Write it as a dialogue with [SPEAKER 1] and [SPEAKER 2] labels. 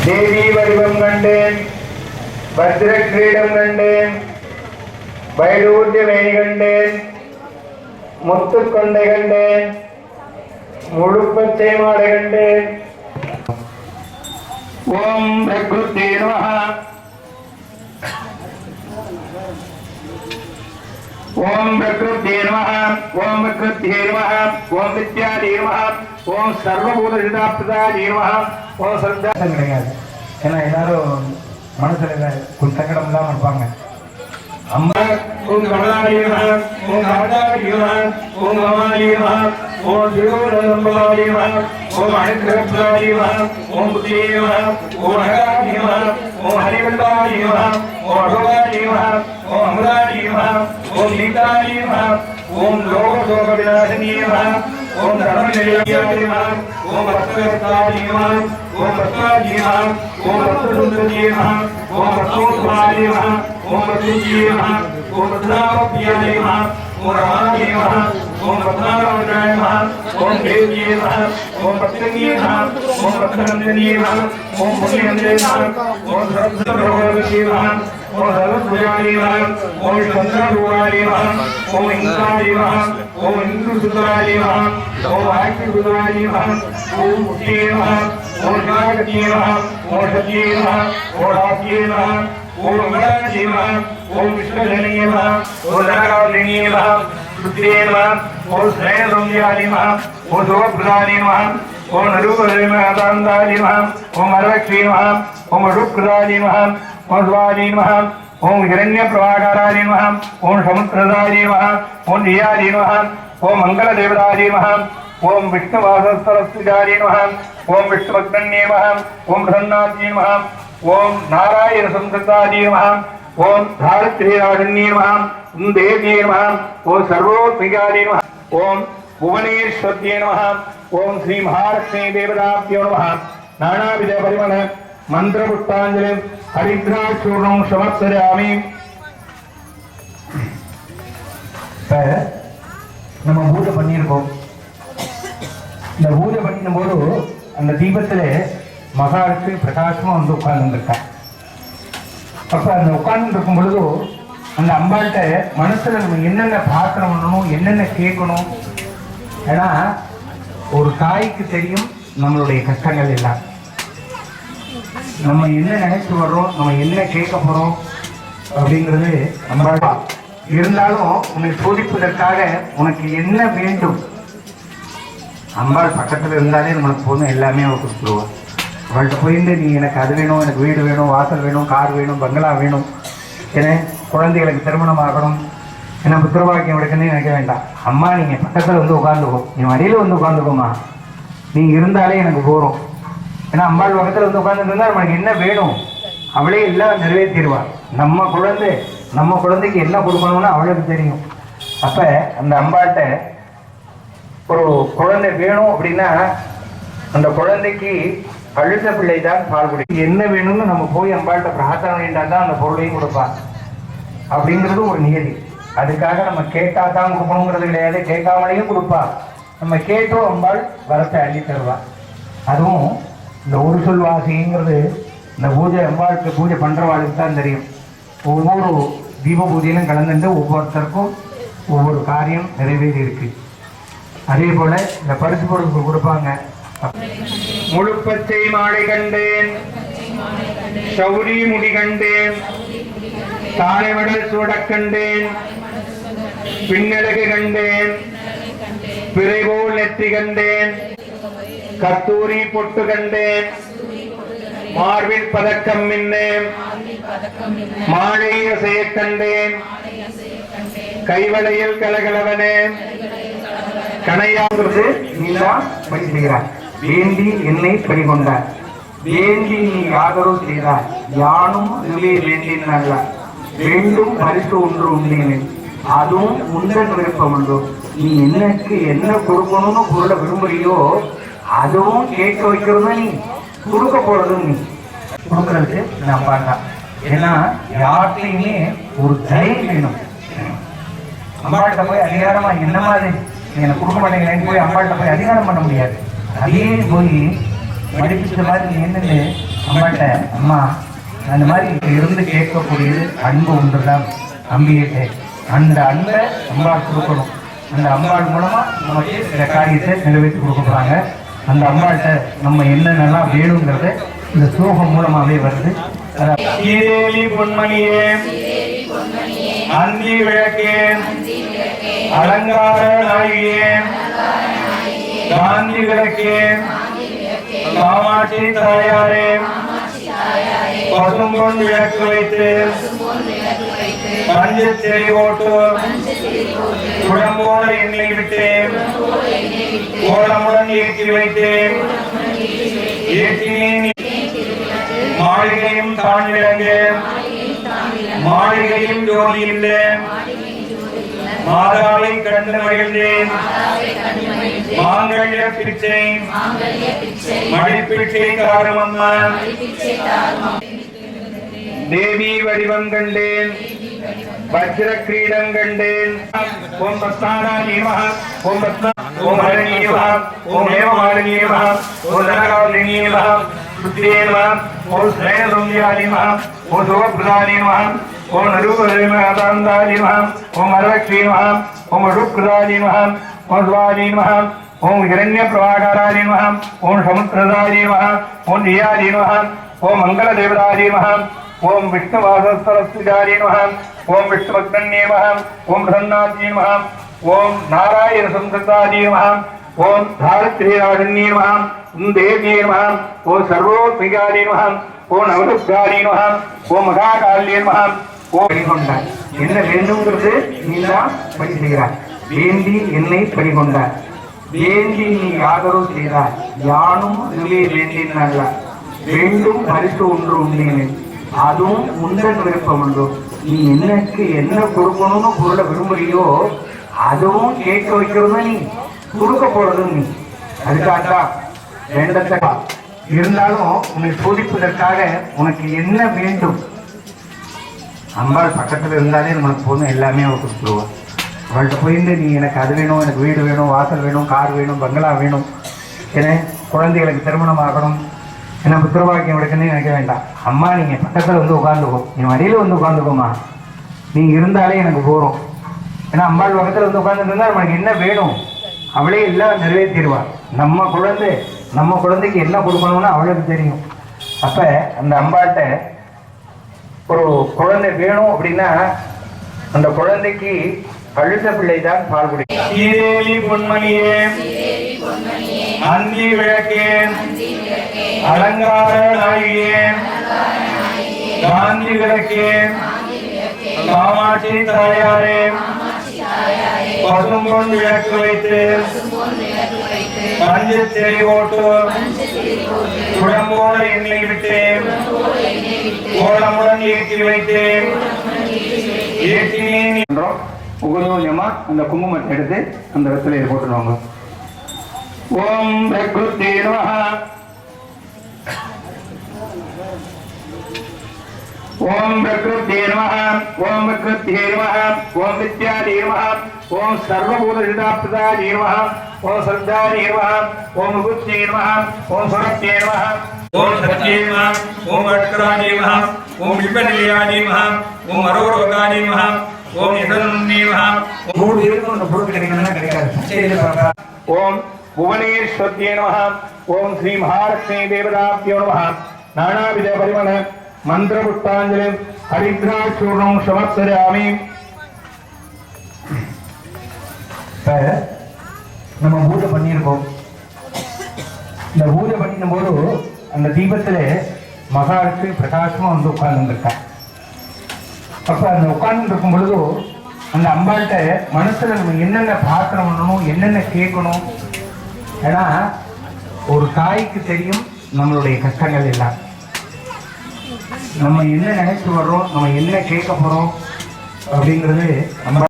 [SPEAKER 1] தேவி வடிவம் கண்டேன், பத்ர கிரீடம் கண்டேன், வைடூர்யமே கண்டேன், முத்துக்கொண்டை கண்டேன், முழுப்பச்சை மாலை கண்டேன். ஓம் பிரகிருத்தே நமஹ. ஓம் பிரகிருத்தே நமஹ. ஓம் பிரகிருத்தே நமஹ. ஓம் வித்யாதே நமஹ. ஓம் சர்வபூத சிதாப்தாதே நமஹ. ஓம் சர்வம் கிடையாது. ஏன்னா எல்லாரும் மனசுல கொஞ்சம் சங்கடம் இல்லாம இருப்பாங்க. அம்மா ஓம் கமலாலி நமஹ. ஓம் கமலாலி நமஹ. ஓம் கமலாலி நமஹ. ஓம் திருவரம்பலாலி நமஹ. ஓம் அனுக்கிரகலாலி நமஹ. ஓம் புத்தியே நமஹ. ஓம் அழகாலி நமஹ. ஓம் ஹரிவல்லாலி நமஹ. ஓம் அழகாலி நமஹ. ஓம் அமலாலி நமஹ. ஓம் நீதாலி நமஹ. ஓம் லோகசோக விநாசினி நமஹ. ஓம் தர்மநிலையாலி நமஹ. ஓம் பத்ரவத்தாலி நமஹ. ஓம் பத்ராஜி நமஹ. ஓம் பத்ரசுந்தரி நமஹ. ஓம் பத்ரோத்மாலி நமஹ. ஓம் பத்ருஜி நமஹ. ஓம் பத்ராவப்யாலி நமஹ. ஓம் ரமாலி நமஹ. ஓம் பத்ராவதாய நமஹ. ஓம் தேவி நமஹ. ஓம் பத்ரங்கி நமஹ. ஓம் பத்ரநந்தினி நமஹ. ஓம் புண்ணியந்தே நமஹ. ஓம் சரஸ்வதி நமஹ. ஓம் சரஸ்வதி நமஹ. ஓம் சந்திரரூபாலி நமஹ. ஓம் இந்திராலி நமஹ. ஓம் இந்துசுதாலி நமஹ. ஓம் ஆக்கிசுதாலி நமஹ. ஓம் முக்தியே நமஹ. ஓம் நாகதி நமஹ. ஓம் சத்யே நமஹ. ஓம் ராத்யே நமஹ. ஓம் மங்களாஜி நமஹ. ஓம் விஷ்ணுஜனே நமஹ. ஓம் நரகாலினி நமஹ. சுத்ரே நமஹ. ஓம் ஸ்ரேயசம்யாலி நமஹ. ஓம் சுவப்ரதானி நமஹ. ஓம் நரூபதாந்தாலி நமஹ. ஓம் அரலக்ஷ்மி நமஹ. ஓம் ருக்ராஜி நமஹ. ஓம் ஸ்வாதி நமஹ. ஓம் ஹிரண்ய பிரபாகராஜி நமஹ. ஓம் சமுத்திரதாஜி நமஹ. ஓம் தியாஜி நமஹ. ஓம் மங்கள தேவதாஜி நமஹ. ஓம் விஷ்ணு வாசஸ்தரஸ்துஜாஜி நமஹ. ஓம் விஷ்ணு பக்தன்யே நமஹ. ஓம் பிரசன்னாஜி நமஹ. ஓம் நாராயண சம்சதாஜி நமஹ. ஓம் தாரித்ரி ராஜன்யே நமஹ. ஓம் தேவ்யே நமஹ. ஓம் சர்வோத்மிகாஜி நமஹ. ஓம் புவனேஸ்வர்யே நமஹ. ஓம் ஸ்ரீ மகாலட்சுமி தேவதாப்யோ நமஹ. நானாவித பரிமள மந்திர புஷ்பாஞ்சலி ஹரித்ராச்சூர்ணம் சமர்ப்பயாமி. இப்ப நம்ம பூஜை பண்ணியிருக்கோம். இந்த பூஜை பண்ணிடும் போது அந்த தீபத்துல மகாலட்சுமி பிரகாசமா வந்து உட்கார்ந்துருக்கா. அப்ப அந்த உட்கார்ந்து இருக்கும் பொழுது அந்த அம்பாள்கிட்ட மனசுல நம்ம என்னென்ன பிரார்த்தனை பண்ணணும், என்னென்ன கேட்கணும். ஏன்னா ஒரு தாய்க்கு தெரியும் நம்மளுடைய கஷ்டங்கள் எல்லாம். நம்ம என்ன நினைச்சு வர்றோம், நம்ம என்ன கேட்க போறோம் அப்படிங்கிறது அம்பாள். இருந்தாலும் உன்னை சோதிப்பதற்காக உனக்கு என்ன வேண்டும், அம்பாள் பக்கத்துல இருந்தாலே நம்மளுக்கு போதும், எல்லாமே அவள் கொடுத்துருவாள். அவள்கிட்ட போயிட்டு நீ எனக்கு அது வேணும், எனக்கு வீடு வேணும், வாசல் வேணும், கார் வேணும், பங்களா வேணும், ஏன்னா குழந்தைகளுக்கு திருமணம் ஆகணும், ஏன்னா புத்திரவாக்கியம் எடுக்கணும்னு நினைக்க வேண்டாம். அம்மா நீங்க பக்கத்துல வந்து உட்காந்துக்கோ, நீ வழியில வந்து உட்காந்துக்கோமா, நீ இருந்தாலே எனக்கு போறோம். ஏன்னா அம்பாள் பக்கத்துல வந்து உட்காந்துட்டு இருந்தா நம்மளுக்கு என்ன வேணும் அவளே எல்லாம் நிறைவேற்றிடுவாள். நம்ம குழந்தைக்கு என்ன கொடுக்கணும்னு அவளுக்கு தெரியும். அப்ப அந்த அம்பாள்கிட்ட ஒரு குழந்தை வேணும் அப்படின்னா அந்த குழந்தைக்கு அழுத பிள்ளை தான் பால் குடிக்கும். என்ன வேணும்னு நம்ம போய் அம்பாள்கிட்ட பிரார்த்தனை வேண்டாம் தான் அந்த பொருளையும் கொடுப்பான். அப்படிங்கிறது ஒரு நியதி. அதுக்காக நம்ம கேட்டா தான் கொடுக்கணுங்கிறது கிடையாது, கேட்காமலையும் கொடுப்பா. நம்ம கேட்டோம் அம்பாள் வரத்தை அள்ளி தருவா. அதுவும் இந்த ஒரு சொல் வாசிங்கிறது இந்த பூஜை அம்பாளுக்கு பூஜை பண்றவாளுக்கு தான் தெரியும். ஒவ்வொரு தீப பூஜையிலும் கலந்துட்டு ஒவ்வொருத்தருக்கும் ஒவ்வொரு காரியம் நிறைவேறி இருக்கு. அதே போல இந்த பரிசு பொருட்கள் கொடுப்பாங்க. முழுப்பச்சை மாலை கண்டேன், சௌரி முடி கண்டேன், தாழைவடல் சூட கண்டேன், பின்னழகு கண்டேன், பிறைபோல் நெற்றி கண்டேன், கத்தூரி பொட்டு கண்டேன், மார்பில் பதக்கம் மின்னேன், மாலை அசைய கண்டேன், கைவளையில் கலகலவனே கனையாங்கிறது நீதான் பணி செய்கிறார். வேண்டி என்னை பணி கொண்டார், வேண்டி நீ ஆதரவு செய்தார், யானும் இதுவே வேண்டினால வேண்டும் பரிசு ஒன்று உண்டேன், அதுவும் உண்டன் விருப்பம் உண்டு. நீ எனக்கு என்ன கொடுக்கணும்னு பொருளை விரும்புறியோ அதுவும் கேட்க வைக்கிறதா, நீ கொடுக்க போறதும் நீ கொடுக்கறதுக்கு நான் பார்த்தேன். ஏன்னா யார்கிட்டையுமே ஒரு தைரியம் வேணும். அம்மாட்ட போய் அதிகாரமா என்ன மாதிரி எனக்கு கொடுக்க மாட்டேங்கிறேன்னு போய் அம்மாட்ட போய் அதிகாரம் பண்ண முடியாது. அதே போய் படிப்பிச்ச மாதிரி நீ என்னன்னு அம்மாட்ட, அம்மா அந்த மாதிரி இருந்து கேட்கக்கூடியது அன்பு ஒன்றுதான் அம்பிகிட்ட. அந்த அன்பை அம்பாள் கொடுக்கணும். அந்த அம்பாள் மூலமா நமக்கு சில காரியத்தை நிறைவேற்றி கொடுக்க போறாங்க. அந்த அம்பாள்கிட்ட நம்ம என்னென்னலாம் வேணுங்கிறத இந்த ஸ்லோகம் மூலமாவே வருது. ஸ்ரீதேவி பொன்மணியே, அந்தி விளக்கே, அலங்கார நாயகியே, காந்தி விளக்கே, காமாட்சி தாயாரே, பசும்பொன் விளக்கு வைத்து மஞ்சள் செடி ஓட்டு குடம்போட எண்ணெய் விட்டேன், கோலமுடன் ஏற்றி வைத்தேன், ஏற்றினேன் மாளிகையும் தான் விளங்கு, மாளிகையும் ஜோதி இல்லை, மாதாவை கண்டு மகிழ்ந்தேன், மாங்கல்ய பிச்சை மடிப்பிச்சை காரும் அம்மா, தேவி வடிவம் கண்டேன், வஜ்ர கிரீடம் கண்டேன். ஓம் பத்மாராணி நமஹ, ஓம் பத்மா, ஓம் ஹரணி நமஹ, ஓம் ஹேமமாலினி நமஹ, ஓம் நரகாலினி நமஹ, சுத்ரே நமஹ, ஓம் ஸ்ரேயசுந்தியானி நமஹ, ஓம் சுவப்ரதானி நமஹ, ஓம் நரூபதானி நமஹ, ஓம் அரவக்ஷி நமஹ, ஓம் ருக்ரதானி நமஹ, ஓம் ஸ்வாதி நமஹ, ஓம் ஹிரண்ய பிரபாகராணி நமஹ, ஓம் சமுத்திரதானி நமஹ, ஓம் தியானி நமஹ, ஓம் மங்கள தேவதானி நமஹ, ஓம் விஷ்ணு வாசஸ்தரஸ்துஜாரி நமஹ, ஓம் விஷ்ணு பக்தன்யே நமஹ, ஓம் பிரசன்னாத்யே நமஹ, ஓம் நாராயண சம்சதாரி நமஹ, ஓம் தாரத்ரி ராஜன்யே நமஹ, ஓம் தேவ்யே நமஹ, ஓம் சர்வோத்மிகாரி நமஹ, ஓம் நவதுர்காரி நமஹ, ஓம் மகாகால்யே நமஹ. ஓம் பணிகொண்டார். என்ன வேண்டும்ங்கிறது நீ தான் பணி செய்கிறாய். வேண்டி என்னை பணிகொண்டார். வேண்டி நீ ஆதரவு செய்தார். யானும் இதுவே வேண்டினாங்க. வேண்டும் பரிசு ஒன்று உண்டேன், அதுவும் உந்தன் விருப்பம் உண்டு. நீ எனக்கு என்ன கொடுக்கணும்னு பொருளை விரும்புறியோ அதுவும் கேட்க வைக்கிறதும் நீ, கொடுக்க போறதும் நீ. அதுக்காகத்தான் வேண்டத்தக்கா இருந்தாலும் உன்னை சோதிப்பதற்காக உனக்கு என்ன வேண்டும். அம்பாள் பக்கத்துல இருந்தாலே நம்மளுக்கு போதும், எல்லாமே அவள் கொடுத்துருவாள். அவள்கிட்ட போயிருந்து நீ எனக்கு அது வேணும், எனக்கு வீடு வேணும், வாசல் வேணும், கார் வேணும், பங்களா வேணும், ஏன்னா குழந்தைகளுக்கு திருமணம் ஆகணும், என்ன புத்திரவாக்கியம் எடுக்கணும்னு நினைக்க வேண்டாம். அம்மா நீங்கள் பக்கத்தில் வந்து உட்காந்துக்கோ, நீ வழியில் வந்து உட்காந்துக்கோமா, நீங்கள் இருந்தாலே எனக்கு போகிறோம். ஏன்னா அம்பாள் பக்கத்தில் வந்து உட்காந்துட்டு இருந்தால் நமக்கு என்ன வேணும் அவளே எல்லாம் நிறைவேற்றிடுவாள். நம்ம குழந்தைக்கு என்ன கொடுக்கணும்னு அவளுக்கு தெரியும். அப்போ அந்த அம்பாள்கிட்ட ஒரு குழந்தை வேணும் அப்படின்னா அந்த குழந்தைக்கு அழுத பிள்ளை தான் பால் குடிக்கும். ஸ்ரீதேவி பொன்மணியே, அந்தி விளக்கே, அலங்கார நாயகியே, காந்தி விளக்கே, காமாட்சி தாயாரே, பசும்பொன் விளக்கு வைத்து மஞ்சள் செடி ஓட்டு குடம்போட எண்ணெய் விட்டேன், கோலமுடன் ஏற்றி வைத்தேன், ஏற்றினேன் என்றோம். உபயோகமா அந்த குங்குமத்தை எடுத்து அந்த வெத்தலையை போட்டுருவாங்க. ஓம் பிரகிருத்தே நமஹ, ஓம் பிரகிருத்தே நமஹ, ஓம் பிரகிருத்தே நமஹ, ஓம் வித்யாதே நமஹ, ஓம் சர்வபூதசிதாப்ரதாயே நமஹ, ஓம் சர்தாயே நமஹ, ஓம் முகுத்தே நமஹ, ஓம் சுரத்தே நமஹ, ஓம் சத்யே நமஹ, ஓம் அட்கராயே நமஹ, ஓம் விபநிலயாயே நமஹ, ஓம் அரோரோகாயே நமஹ, ஓம் யதனே நமஹ. மூணு இருக்கும் அந்த பொருள் கிடைக்கணும்னா கிடைக்காது. ஓம் புவனேஸ்வர்யே நமஹ, ஓம் ஸ்ரீ மகாலட்சுமி தேவதாப்தியோ நமஹ. நானாவித பரிமள மந்திர புஷ்பாஞ்சலி ஹரித்ராச்சூர்ணம் சமர்ப்பயாமி. நம்ம பூஜை பண்ணியிருக்கோம். இந்த பூஜை பண்ணின போது அந்த தீபத்தில் மகாலட்சுமி பிரகாசமா வந்து உட்கார்ந்துருக்கா. அப்ப அந்த உட்கார்ந்து இருக்கும் பொழுது அந்த அம்பாள்கிட்ட மனசுல நம்ம என்னென்ன பிரார்த்தனை பண்ணணும், என்னென்ன கேட்கணும். ஏன்னா ஒரு தாய்க்கு தெரியும் நம்மளுடைய கஷ்டங்கள் எல்லாம். நம்ம என்ன நினைச்சு வர்றோம், நம்ம என்ன கேட்க போறோம் அப்படிங்கிறது அம்பாள்